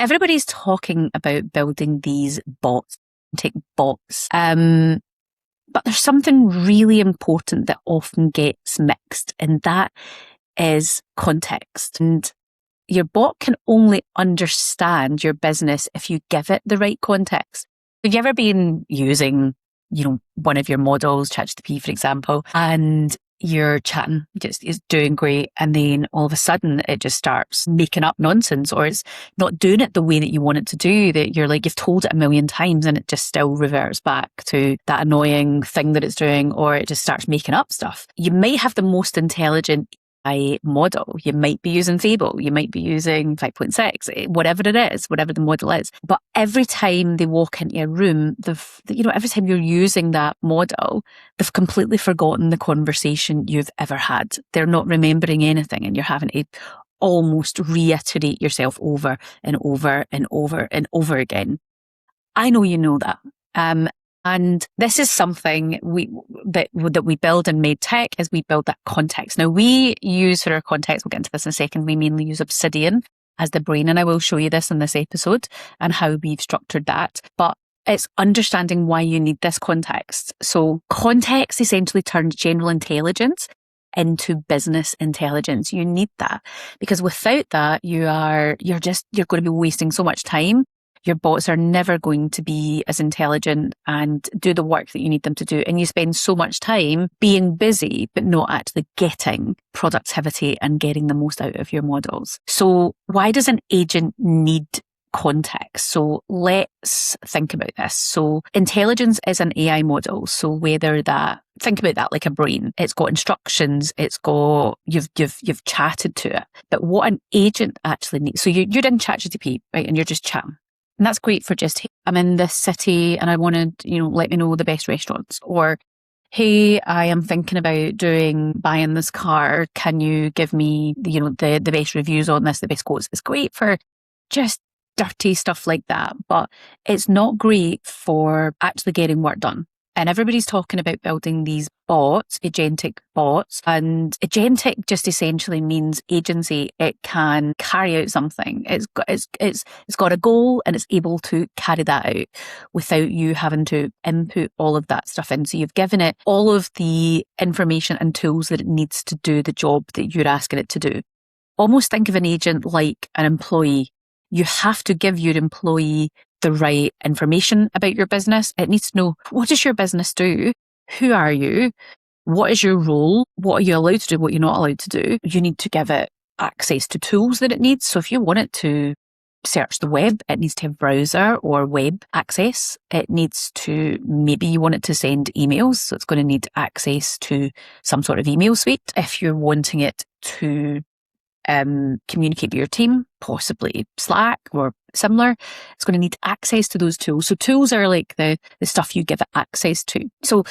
everybody's talking about building these bots, take bots. But there's something really important that often gets mixed, and that is context. And your bot can only understand your business if you give it the right context. Have you ever been using, one of your models, ChatGPT, for example, and you're chatting, it's doing great, and then all of a sudden it just starts making up nonsense, or it's not doing it the way that you want it to do, that you're like, you've told it a million times and it just still reverts back to that annoying thing that it's doing, or it just starts making up stuff. You might have the most intelligent AI model. You might be using Fable, you might be using 5.6, whatever it is, whatever the model is. But every time they walk into a room, every time you're using that model, they've completely forgotten the conversation you've ever had. They're not remembering anything, and you're having to almost reiterate yourself over and over and over and over again. I know you know that. And this is something that we build in Made Tech, is we build that context. Now, we use for our context, we'll get into this in a second, we mainly use Obsidian as the brain, and I will show you this in this episode and how we've structured that. But it's understanding why you need this context. So context essentially turns general intelligence into business intelligence. You need that, because without that, you're going to be wasting so much time. Your bots are never going to be as intelligent and do the work that you need them to do. And you spend so much time being busy, but not actually getting productivity and getting the most out of your models. So why does an agent need context? So let's think about this. So intelligence is an AI model. So think about that like a brain. It's got instructions. It's got, you've chatted to it. But what an agent actually needs. So you're in ChatGPT, right? And you're just chatting. And that's great for just, hey, I'm in this city and I wanted, let me know the best restaurants. Or, hey, I am thinking about buying this car. Can you give me, the best reviews on this, the best quotes? It's great for just dirty stuff like that, but it's not great for actually getting work done. And everybody's talking about building these bots, agentic bots. And agentic just essentially means agency. It can carry out something. It's got a goal, and it's able to carry that out without you having to input all of that stuff in. So you've given it all of the information and tools that it needs to do the job that you're asking it to do. Almost think of an agent like an employee. You have to give your employee the right information about your business. It needs to know, what does your business do? Who are you? What is your role? What are you allowed to do? What you're not allowed to do? You need to give it access to tools that it needs. So if you want it to search the web, it needs to have browser or web access. It needs to, maybe you want it to send emails. So it's going to need access to some sort of email suite. If you're wanting it to communicate with your team, possibly Slack or similar, it's going to need access to those tools. So tools are like the stuff you give it access to. So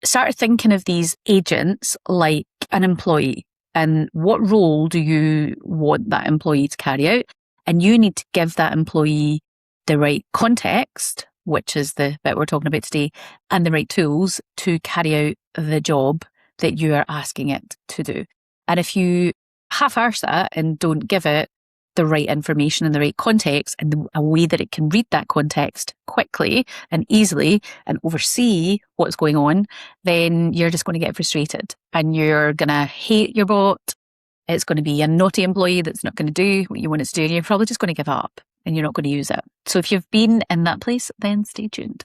start thinking of these agents like an employee, and what role do you want that employee to carry out? And you need to give that employee the right context, which is the bit we're talking about today, and the right tools to carry out the job that you are asking it to do. And if you half-arse that and don't give it the right information and the right context and a way that it can read that context quickly and easily and oversee what's going on, then you're just going to get frustrated and you're going to hate your bot. It's going to be a naughty employee that's not going to do what you want it to do, and you're probably just going to give up and you're not going to use it. So if you've been in that place, then stay tuned.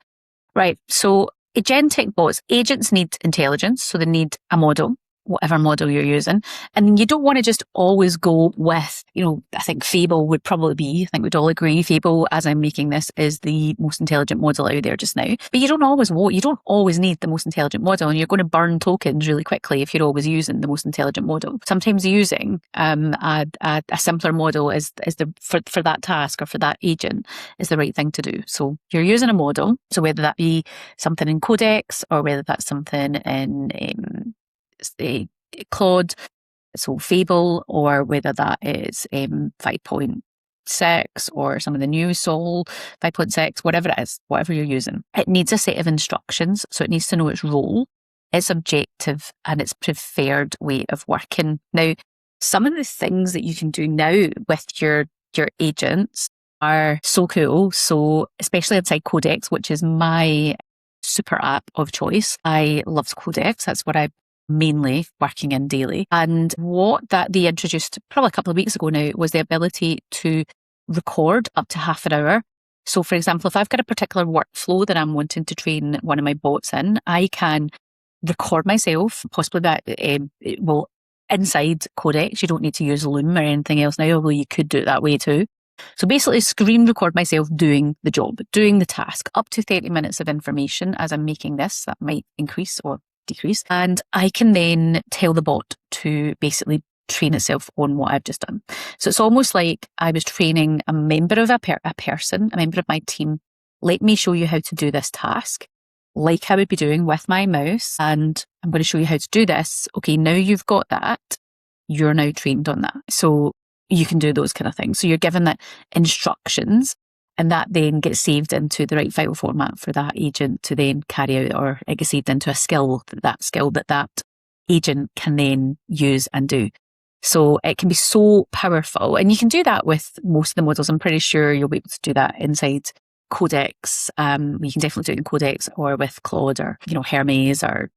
Right, so agentic bots, agents need intelligence, so they need a model, whatever model you're using. And you don't want to just always go with, I think Fable would probably be, I think we'd all agree, Fable, as I'm making this, is the most intelligent model out there just now. But you don't always need the most intelligent model, and you're going to burn tokens really quickly if you're always using the most intelligent model. Sometimes using a simpler model for that task or for that agent is the right thing to do. So you're using a model, so whether that be something in Codex or whether that's something in Claude, so Fable, or whether that is 5.6 or some of the new Sol 5.6, whatever it is, whatever you're using. It needs a set of instructions, so it needs to know its role, its objective, and its preferred way of working. Now, some of the things that you can do now with your agents are so cool. So especially inside Codex, which is my super app of choice. I love Codex. That's what I'm mainly working in daily. And what that they introduced probably a couple of weeks ago now was the ability to record up to half an hour. So for example, if I've got a particular workflow that I'm wanting to train one of my bots in, I can record myself, possibly that, inside Codex. You don't need to use Loom or anything else now, although you could do it that way too. So basically screen record myself doing the job, doing the task, up to 30 minutes of information as I'm making this. That might increase or decrease. And I can then tell the bot to basically train itself on what I've just done. So it's almost like I was training a member of a person, a member of my team. Let me show you how to do this task, like I would be doing with my mouse. And I'm going to show you how to do this. Okay, now you've got that. You're now trained on that. So you can do those kind of things. So you're given that instructions, and that then gets saved into the right file format for that agent to then carry out, or it gets saved into a skill that agent can then use and do. So it can be so powerful. And you can do that with most of the models. I'm pretty sure you'll be able to do that inside Codex. You can definitely do it in Codex or with Claude or, Hermes or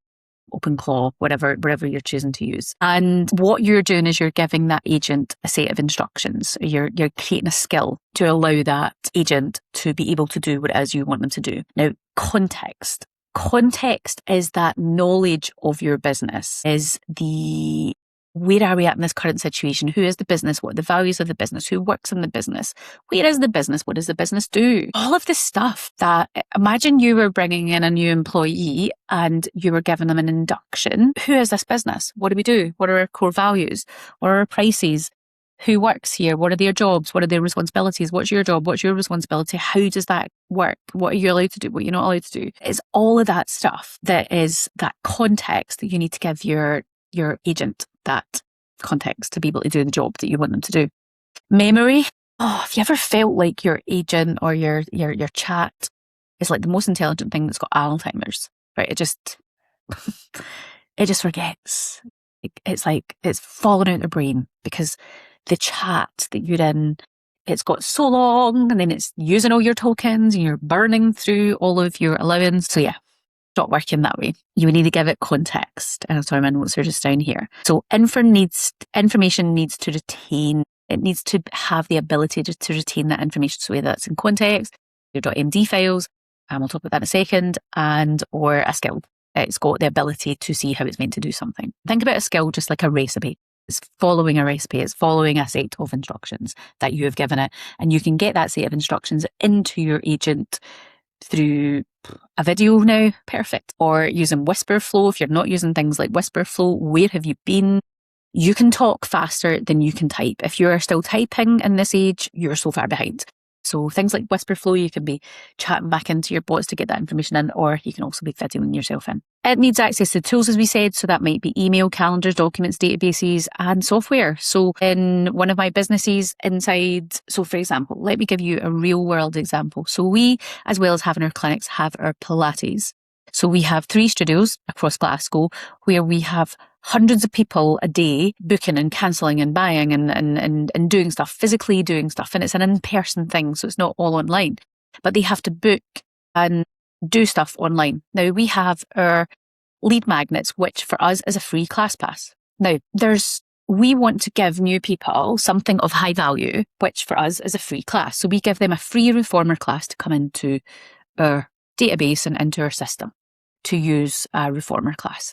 OpenClaw, wherever you're choosing to use. And what you're doing is you're giving that agent a set of instructions. You're creating a skill to allow that agent to be able to do what it is you want them to do. Now, context. Context is that knowledge of your business, is the where are we at in this current situation? Who is the business? What are the values of the business? Who works in the business? Where is the business? What does the business do? All of this stuff that, imagine you were bringing in a new employee and you were giving them an induction. Who is this business? What do we do? What are our core values? What are our prices? Who works here? What are their jobs? What are their responsibilities? What's your job? What's your responsibility? How does that work? What are you allowed to do? What you're not allowed to do? It's all of that stuff that is that context that you need to give your agent, that context to be able to do the job that you want them to do. Memory. Oh, have you ever felt like your agent or your chat is like the most intelligent thing that's got Alzheimer's, right? It just forgets. It's like it's fallen out of their brain because the chat that you're in, it's got so long and then it's using all your tokens and you're burning through all of your allowance. So yeah, not working that way. You need to give it context. And sorry, my notes are just down here. So information needs to retain, it needs to have the ability to retain that information. So whether that's in context, your .md files, we'll talk about that in a second, and or a skill. It's got the ability to see how it's meant to do something. Think about a skill just like a recipe. It's following a recipe. It's following a set of instructions that you have given it. And you can get that set of instructions into your agent through a video now, perfect. Or using Whisperflow. If you're not using things like Whisperflow, where have you been? You can talk faster than you can type. If you are still typing in this age, you're so far behind. So things like Whisperflow, you can be chatting back into your bots to get that information in, or you can also be videoing yourself in. It needs access to tools, as we said, so that might be email, calendars, documents, databases, and software. So in one of my businesses inside, so for example, let me give you a real world example. So we, as well as having our clinics, have our Pilates. So we have 3 studios across Glasgow where we have hundreds of people a day booking and cancelling and buying and doing stuff, physically doing stuff. And it's an in-person thing, so it's not all online. But they have to book and do stuff online. Now, we have our lead magnets, which for us is a free class pass. Now, we want to give new people something of high value, which for us is a free class. So we give them a free reformer class to come into our database and into our system to use a reformer class.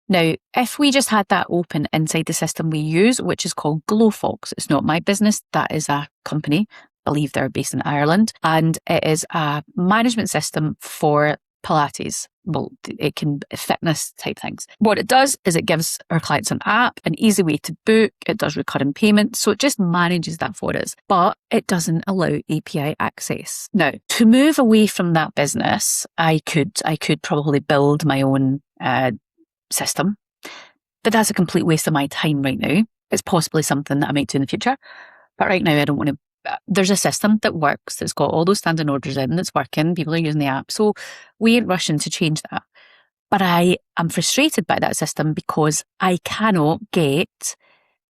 Now, if we just had that open inside the system we use, which is called Glowfox, it's not my business, that is a company, I believe they're based in Ireland, and it is a management system for Pilates. Well, it can fitness type things. What it does is it gives our clients an app, an easy way to book. It does recurring payments. So it just manages that for us, but it doesn't allow API access. Now, to move away from that business, I could probably build my own system, but that's a complete waste of my time right now. It's possibly something that I might do in the future, but right now I don't want to. There's a system that works, that's got all those standing orders in, that's working, people are using the app, so we ain't rushing to change that. But I am frustrated by that system because I cannot get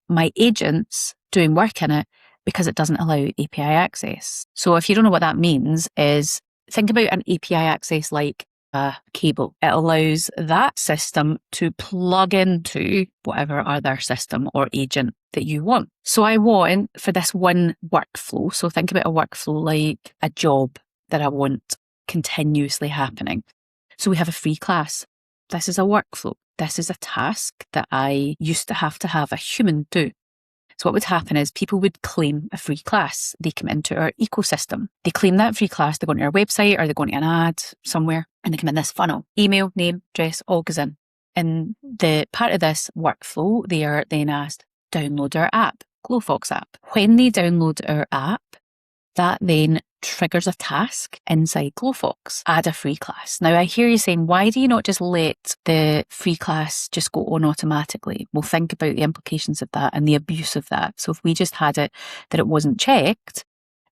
my agents doing work in it because it doesn't allow API access. So if you don't know what that means, is think about an API access like a cable. It allows that system to plug into whatever other system or agent that you want. So I want for this one workflow, so think about a workflow like a job that I want continuously happening. So we have a free class. This is a workflow. This is a task that I used to have a human do. So what would happen is people would claim a free class. They come into our ecosystem. They claim that free class. They go into our website or they go into an ad somewhere and they come in this funnel. Email, name, address, all goes in. And the part of this workflow, they are then asked, download our app, Glowfox app. When they download our app, that then triggers a task inside Glowfox, add a free class. Now I hear you saying, why do you not just let the free class just go on automatically? Well, think about the implications of that and the abuse of that. So if we just had it that it wasn't checked,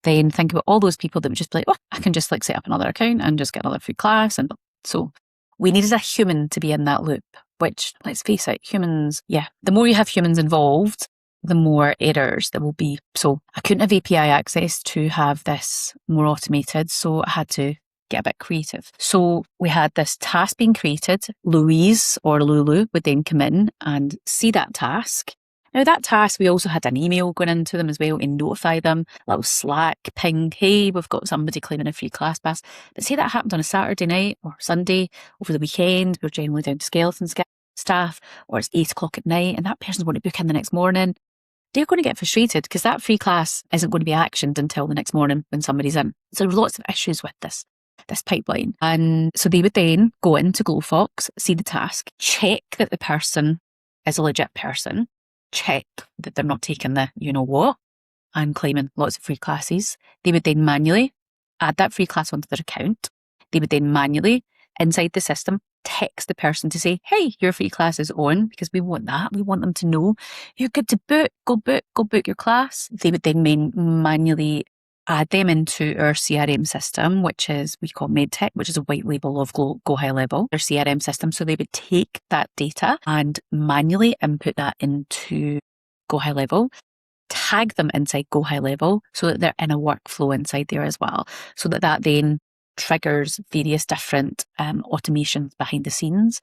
then think about all those people that would just be like, oh, I can just like set up another account and just get another free class. And so we needed a human to be in that loop, which, let's face it, humans, the more you have humans involved, the more errors there will be. So I couldn't have API access to have this more automated, so I had to get a bit creative. So we had this task being created. Louise or Lulu would then come in and see that task. Now that task, we also had an email going into them as well and notify them, a little Slack ping, hey, we've got somebody claiming a free class pass. But say that happened on a Saturday night or Sunday over the weekend, we're generally down to skeleton staff, or it's 8 o'clock at night and that person's going to book in the next morning. They're going to get frustrated because that free class isn't going to be actioned until the next morning when somebody's in. So there's lots of issues with this pipeline. And so they would then go into Glowfox, see the task, check that the person is a legit person, check that they're not taking the you know what and claiming lots of free classes. They would then manually add that free class onto their account. They would then manually, inside the system, text the person to say, hey, your free class is on, because we want that. We want them to know you're good to book, go book your class. They would then manually add them into our CRM system, which is, we call MedTech, which is a white label of Go High Level, their CRM system. So they would take that data and manually input that into Go High Level, tag them inside Go High Level so that they're in a workflow inside there as well. So that then triggers various different automations behind the scenes.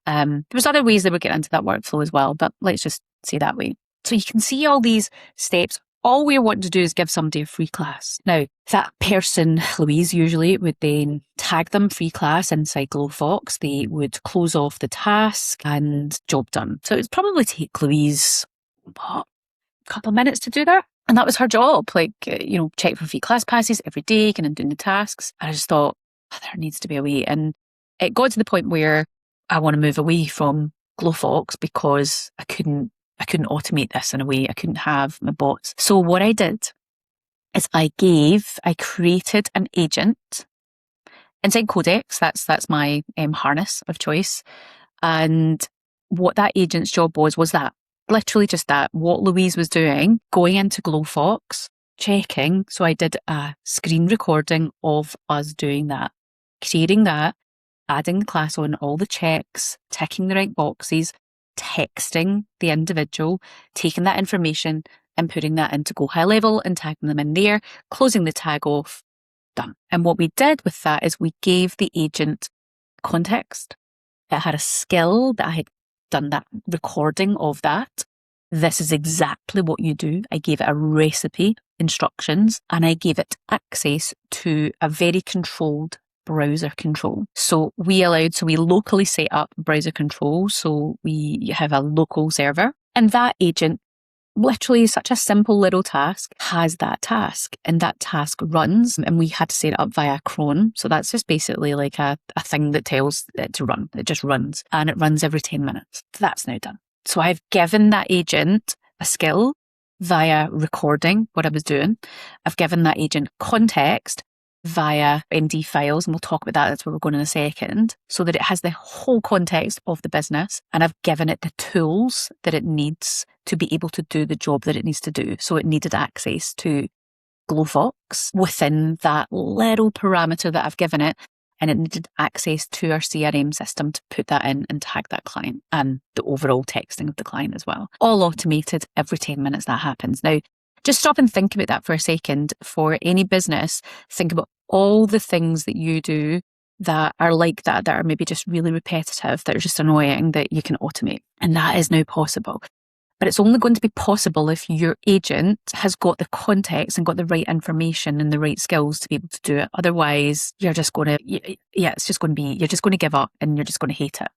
There was other ways they would get into that workflow as well, but let's just say that way. So you can see all these steps. All we're wanting to do is give somebody a free class. Now, that person, Louise, usually would then tag them free class inside Glowfox. They would close off the task and job done. So it would probably take Louise, a couple of minutes to do that. And that was her job, check for free class passes every day, kind of doing the tasks. And I just thought, there needs to be a way. And it got to the point where I want to move away from Glowfox because I couldn't automate this in a way. I couldn't have my bots. So what I did is I created an agent inside Codex. That's my harness of choice. And what that agent's job was that. Literally just that, what Louise was doing, going into Glowfox, checking. So I did a screen recording of us doing that, creating that, adding the class on, all the checks, ticking the right boxes, texting the individual, taking that information and putting that into Go High Level and tagging them in there, closing the tag off, done. And what we did with that is we gave the agent context. It had a skill that I had done that recording of that. This is exactly what you do. I gave it a recipe, instructions, and I gave it access to a very controlled browser control. So we locally set up browser control. So we have a local server, and that agent, literally such a simple little task, has that task, and that task runs, and we had to set it up via cron. So that's just basically like a thing that tells it to run. It just runs, and it runs every 10 minutes. That's now done. So I've given that agent a skill via recording what I was doing. I've given that agent context via MD files, and we'll talk about that. That's where we're going in a second, so that it has the whole context of the business, and I've given it the tools that it needs to be able to do the job that it needs to do. So it needed access to Glowfox within that little parameter that I've given it, and it needed access to our CRM system to put that in and tag that client and the overall texting of the client as well. All automated, every 10 minutes that happens. Now, Just stop and think about that for a second. For any business, think about all the things that you do that are like that are maybe just really repetitive, that are just annoying, that you can automate. And that is now possible. But it's only going to be possible if your agent has got the context and got the right information and the right skills to be able to do it. Otherwise, you're just going to, you're just going to give up and you're just going to hate it.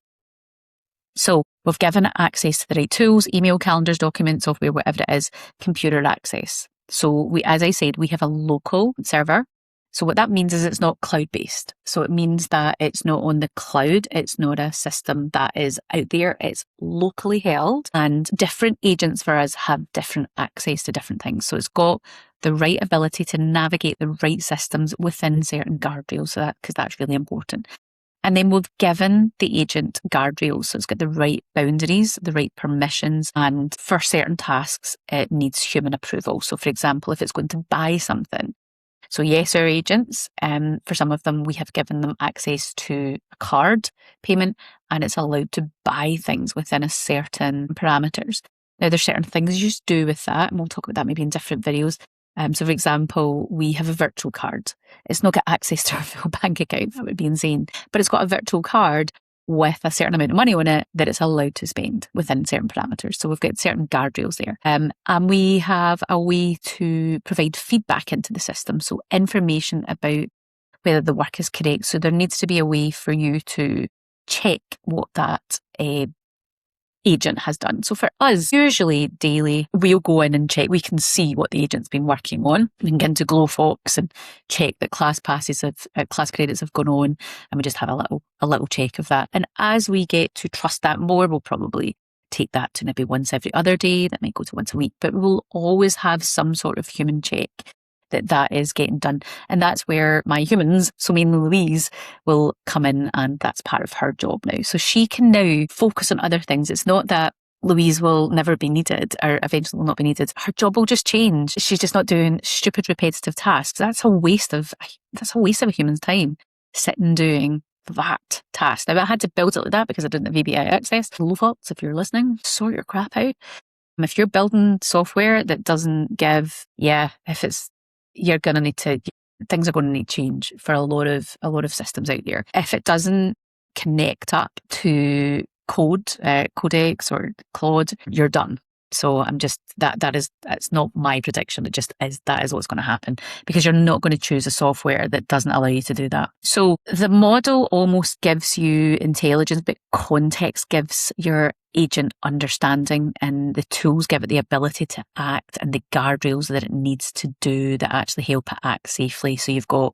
So we've given it access to the right tools, email, calendars, documents, software, whatever it is, computer access. So as I said, we have a local server. So what that means is it's not cloud-based. So it means that it's not on the cloud. It's not a system that is out there. It's locally held, and different agents for us have different access to different things. So it's got the right ability to navigate the right systems within certain guardrails. So because that's really important. And then we've given the agent guardrails. So it's got the right boundaries, the right permissions. And for certain tasks, it needs human approval. So for example, if it's going to buy something, so yes, our agents, for some of them, we have given them access to a card payment, and it's allowed to buy things within a certain parameters. Now, there's certain things you should do with that, and we'll talk about that maybe in different videos. So for example, we have a virtual card. It's not got access to our full bank account. That would be insane. But it's got a virtual card with a certain amount of money on it that it's allowed to spend within certain parameters. So we've got certain guardrails there. And we have a way to provide feedback into the system. So information about whether the work is correct. So there needs to be a way for you to check what that agent has done. So for us, usually daily, we'll go in and check. We can see what the agent's been working on. We can get into Glowfox and check that class credits have gone on, and we just have a little check of that. And as we get to trust that more, we'll probably take that to maybe once every other day. That might go to once a week, but we'll always have some sort of human check that is getting done. And that's where my humans, so mainly Louise, will come in, and that's part of her job now. So she can now focus on other things. It's not that Louise will never be needed or eventually will not be needed. Her job will just change. She's just not doing stupid repetitive tasks. That's a waste of a human's time, sitting doing that task. Now, I had to build it like that because I didn't have API access. Glowfox, if you're listening, sort your crap out. If you're building software that doesn't give, you're going to need to, things are going to need change for a lot of systems out there. If it doesn't connect up to Codex or Claude, you're done. So that's not my prediction. That is what's going to happen, because you're not going to choose a software that doesn't allow you to do that. So the model almost gives you intelligence, but context gives your agent understanding, and the tools give it the ability to act and the guardrails that it needs to do that actually help it act safely. So you've got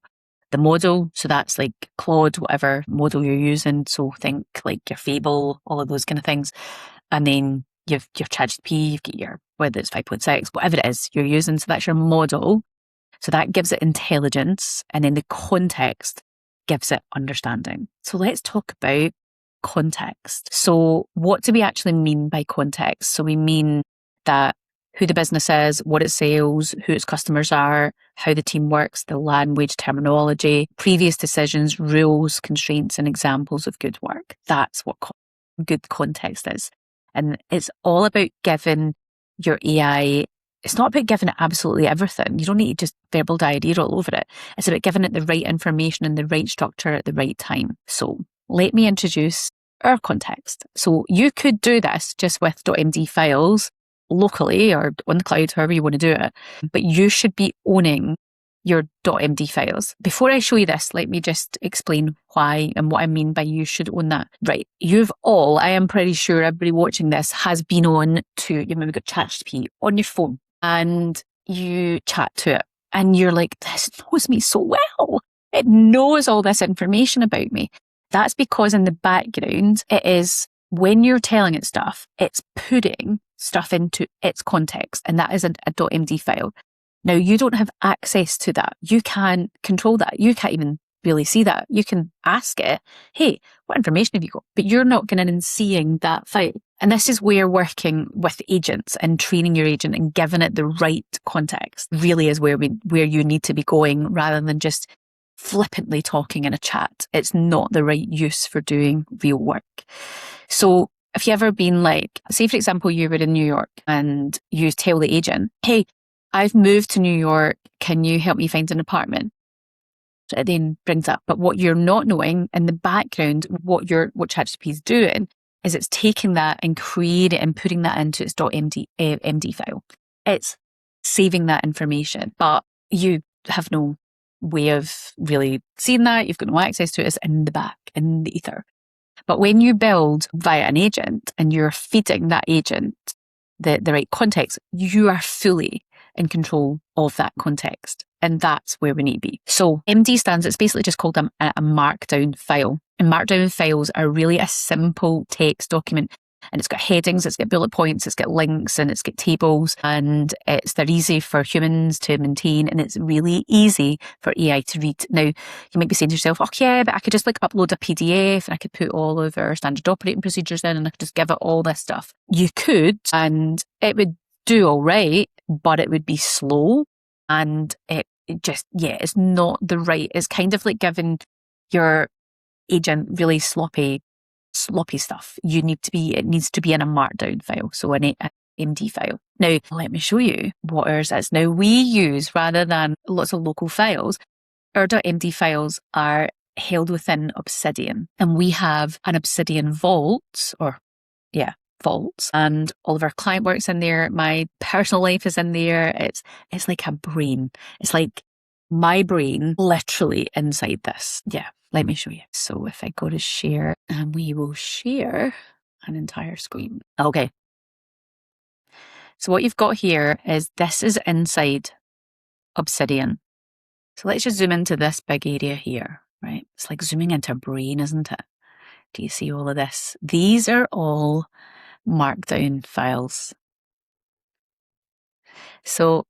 the model, so that's like Claude, whatever model you're using. So think like your Fable, all of those kind of things. And then you've your ChatGPT, you've got whether it's 5.6, whatever it is you're using. So that's your model. So that gives it intelligence, and then the context gives it understanding. So let's talk about context. So what do we actually mean by context? So we mean that who the business is, what it sells, who its customers are, how the team works, the language, terminology, previous decisions, rules, constraints, and examples of good work. That's what good context is. And it's all about giving your AI, it's not about giving it absolutely everything. You don't need to just verbal diarrhea all over it. It's about giving it the right information and the right structure at the right time. So let me introduce our context. So you could do this just with .md files locally or on the cloud, however you want to do it, but you should be owning your .md files. Before I show you this, let me just explain why and what I mean by you should own that. Right, I am pretty sure everybody watching this has been on to, you've maybe got ChatGPT on your phone and you chat to it and you're like, this knows me so well. It knows all this information about me. That's because in the background, it is, when you're telling it stuff, it's putting stuff into its context, and that is a .md file. Now, you don't have access to that. You can't control that. You can't even really see that. You can ask it, hey, what information have you got? But you're not going in and seeing that file. And this is where working with agents and training your agent and giving it the right context really is where you need to be going, rather than just flippantly talking in a chat. It's not the right use for doing real work. So if you ever been like, say for example, you were in New York and you tell the agent, hey, I've moved to New York. Can you help me find an apartment? So it then brings up, but what you're not knowing in the background, what ChatGPT is doing is it's taking that and creating it and putting that into its .md file. It's saving that information, but you have no way of really seeing that. You've got no access to it. It's in the back, in the ether. But when you build via an agent and you're feeding that agent the right context, you are fully in control of that context. And that's where we need to be. So MD stands, it's basically just called a markdown file. And markdown files are really a simple text document. And it's got headings, it's got bullet points, it's got links, and it's got tables, and they're easy for humans to maintain, and it's really easy for AI to read. Now, you might be saying to yourself, oh yeah, but I could just upload a PDF and I could put all of our standard operating procedures in and I could just give it all this stuff. You could, and it would do all right, but it would be slow, and it just, it's not the right, it's kind of like giving your agent really sloppy stuff. It needs to be in a markdown file, so an MD file. Now, let me show you what ours is. Now, we use, rather than lots of local files, our .md files are held within Obsidian, and we have an Obsidian vault, vaults, and all of our client work's in there. My personal life is in there. It's like a brain. It's like my brain literally inside this. Yeah, let me show you. So if I go to share, and we will share an entire screen. Okay. So what you've got here is this is inside Obsidian. So let's just zoom into this big area here, right? It's like zooming into a brain, isn't it? Do you see all of this? These are all markdown files. So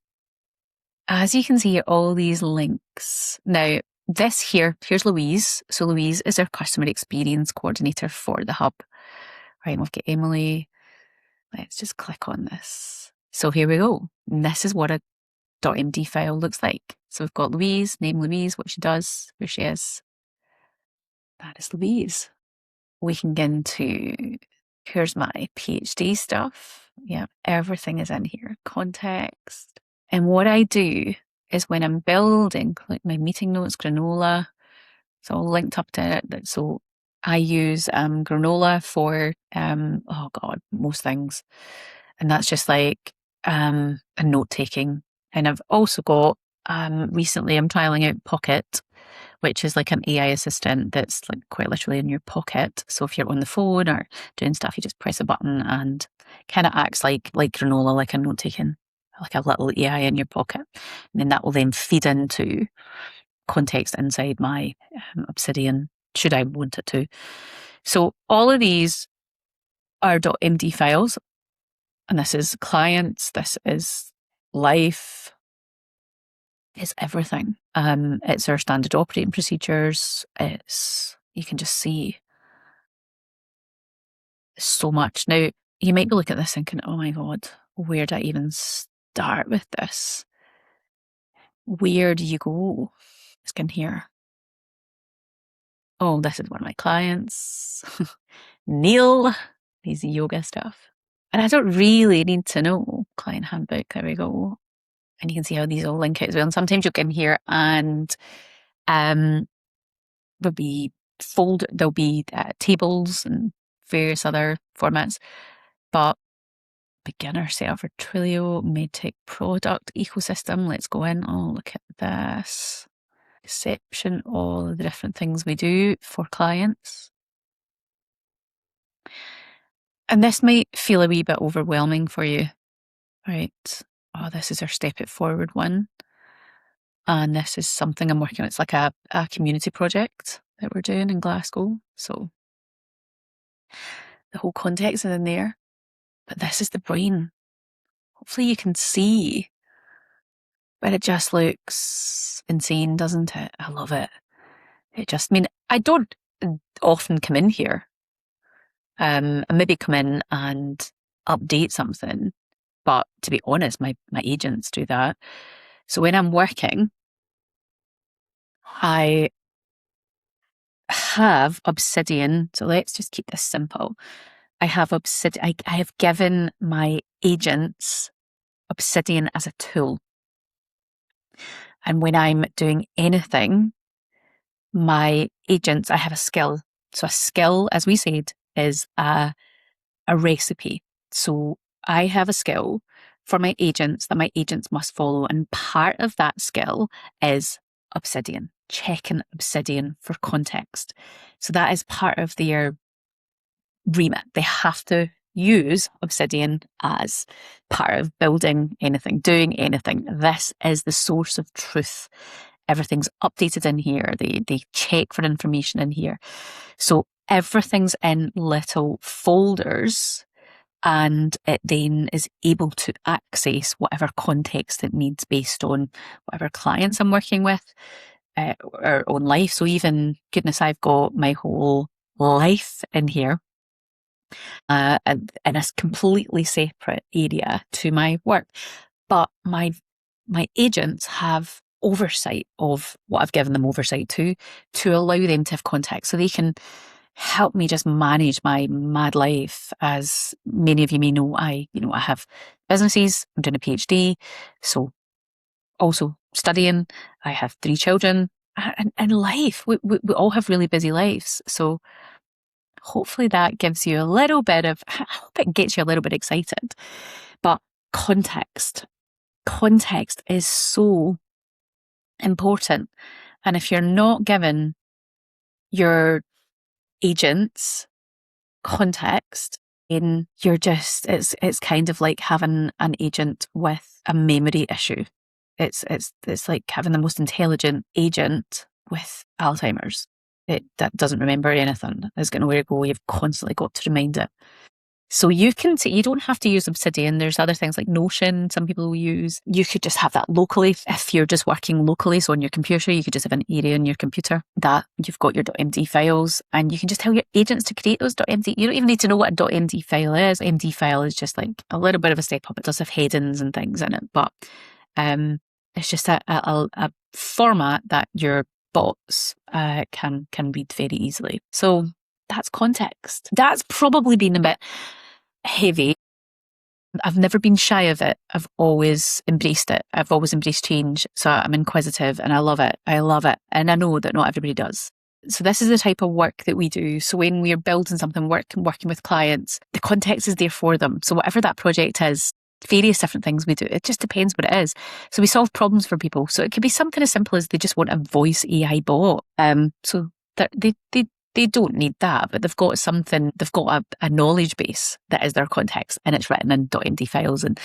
as you can see, all these links. Now, here's Louise. So Louise is our customer experience coordinator for the hub. Right, we've got Emily. Let's just click on this. So here we go. And this is what a .md file looks like. So we've got Louise, name Louise, what she does, where she is. That is Louise. We can get into, here's my PhD stuff. Yeah, everything is in here. Context. And what I do is when I'm building, like my meeting notes, Granola, it's all linked up to it. So I use Granola for, most things. And that's just like a note-taking. And I've also got, recently I'm trialing out Pocket, which is like an AI assistant that's like quite literally in your pocket. So if you're on the phone or doing stuff, you just press a button and kind of acts like Granola, like a note-taking, like a little AI in your pocket. And then that will then feed into context inside my Obsidian, should I want it to. So all of these are .md files, and this is clients, this is life, it's everything. It's our standard operating procedures. You can just see so much. Now, you might be looking at this thinking, oh my God, where do I even start with this? Where do you go? It's in here. Oh, this is one of my clients. Neil, he's yoga stuff. And I don't really need to know client handbook. There we go. And you can see how these all link out as well. And sometimes you'll get in here and there'll be tables and various other formats. But beginner server, Twilio, medtech product ecosystem. Let's go in. Oh, look at this. Reception, all of the different things we do for clients. And this might feel a wee bit overwhelming for you, right? Oh, this is our Step It Forward one. And this is something I'm working on. It's like a community project that we're doing in Glasgow. So the whole context is in there. But this is the brain. Hopefully you can see. But it just looks insane, doesn't it? I love it. I don't often come in here. I maybe come in and update something. But to be honest, my agents do that. So when I'm working, I have Obsidian. So let's just keep this simple. I have Obsidian. I have given my agents Obsidian as a tool. And when I'm doing anything, my agents, I have a skill. So a skill, as we said, is a recipe. So I have a skill for my agents that my agents must follow. And part of that skill is Obsidian, checking Obsidian for context. So that is part of their remit. They have to use Obsidian as part of building anything, doing anything. This is the source of truth. Everything's updated in here. They check for information in here. So everything's in little folders, and it then is able to access whatever context it needs based on whatever clients I'm working with, or own life. So even, goodness, I've got my whole life in here, in a completely separate area to my work. But my agents have oversight of what I've given them oversight to allow them to have context, so they can help me just manage my mad life. As many of you may know, I have businesses, I'm doing a PhD, so also studying, I have 3 children, and life, we all have really busy lives. So hopefully that gives you a little bit of, I hope it gets you a little bit excited. But context is so important. And if you're not giving your agents context, then you're just, it's kind of like having an agent with a memory issue. It's like having the most intelligent agent with Alzheimer's. That doesn't remember anything. It's got nowhere to go. You've constantly got to remind it. So you don't have to use Obsidian. There's other things like Notion, some people will use. You could just have that locally. If you're just working locally, so on your computer, you could just have an area on your computer that you've got your .md files, and you can just tell your agents to create those .md. You don't even need to know what a .md file is. MD file is just like a little bit of a step up. It does have headings and things in it, but it's just a format that your bots can read very easily. So that's context. That's probably been a bit heavy. I've never been shy of it. I've always embraced it. I've always embraced change. So I'm inquisitive and I love it. And I know that not everybody does. So this is the type of work that we do. So when we're building something, working with clients, the context is there for them. So whatever that project is, various different things we do, it just depends what it is. So we solve problems for people. So it could be something as simple as they just want a voice AI bot. So that they don't need that, but they've got something, they've got a knowledge base that is their context, and it's written in .md files, and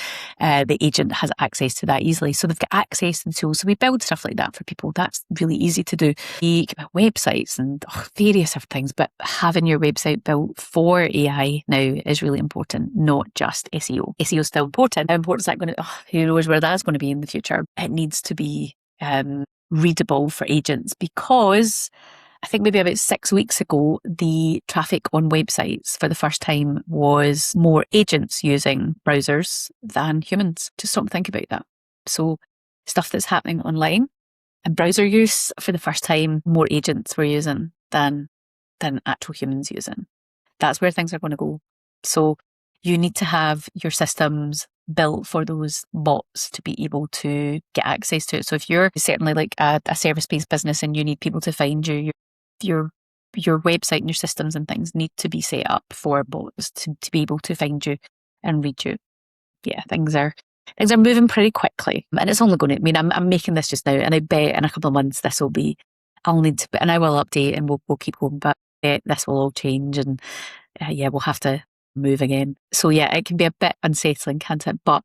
the agent has access to that easily. So they've got access to the tools. So we build stuff like that for people. That's really easy to do. You can build websites and various different things, but having your website built for AI now is really important, not just SEO. SEO is still important. How important is that going to, who knows where that's going to be in the future? It needs to be readable for agents, because I think maybe about 6 weeks ago, the traffic on websites for the first time was more agents using browsers than humans. Just stop and think about that. So stuff that's happening online and browser use, for the first time, more agents were using than actual humans using. That's where things are going to go. So you need to have your systems built for those bots to be able to get access to it. So if you're certainly like a service-based business and you need people to find you, your website and your systems and things need to be set up for bots to be able to find you and read you. Yeah, things are moving pretty quickly, and it's only going to, I mean, I'm making this just now, and I bet in a couple of months this will be, I'll need to, and I will update and we'll keep going, but this will all change, and we'll have to move again. So yeah, it can be a bit unsettling, can't it? But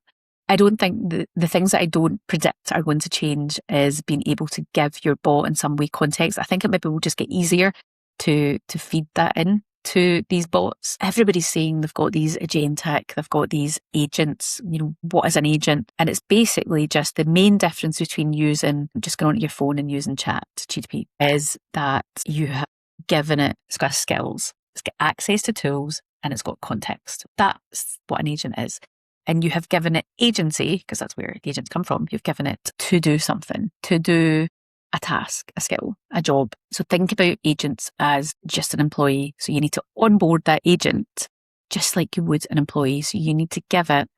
I don't think the things that I don't predict are going to change is being able to give your bot in some way context. I think it maybe will just get easier to feed that in to these bots. Everybody's saying they've got these agentic, they've got these agents. What is an agent? And it's basically just the main difference between just going onto your phone and using ChatGPT is that you have given it's got skills, it's got access to tools, and it's got context. That's what an agent is. And you have given it agency, because that's where the agents come from. You've given it to do something, to do a task, a skill, a job. So think about agents as just an employee. So you need to onboard that agent just like you would an employee. So you need to give it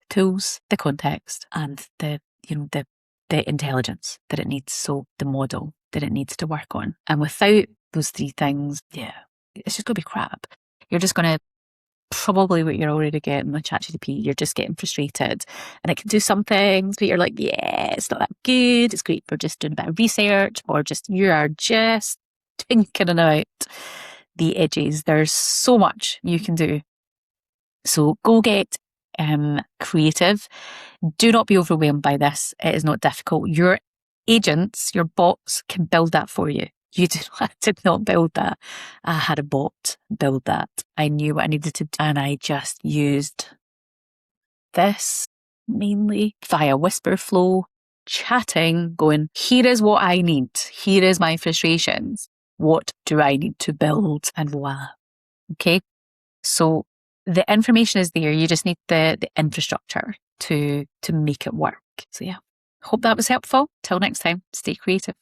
tools, the context, and the the intelligence that it needs, so the model that it needs to work on. And without those three things, it's just going to be crap. You're just going to probably what you're already getting with ChatGPT, you're just getting frustrated, and it can do some things, but you're like, it's not that good. It's great for just doing a bit of research, or just you are just tinkering out the edges. There's so much you can do. So go get creative. Do not be overwhelmed by this. It is not difficult. Your agents, your bots can build that for you. I did not build that. I had a bot build that. I knew what I needed to do, and I just used this mainly via Whisperflow, chatting, going, here is what I need. Here is my frustrations. What do I need to build? And voila. Okay. So the information is there. You just need the infrastructure to make it work. So hope that was helpful. Till next time, stay creative.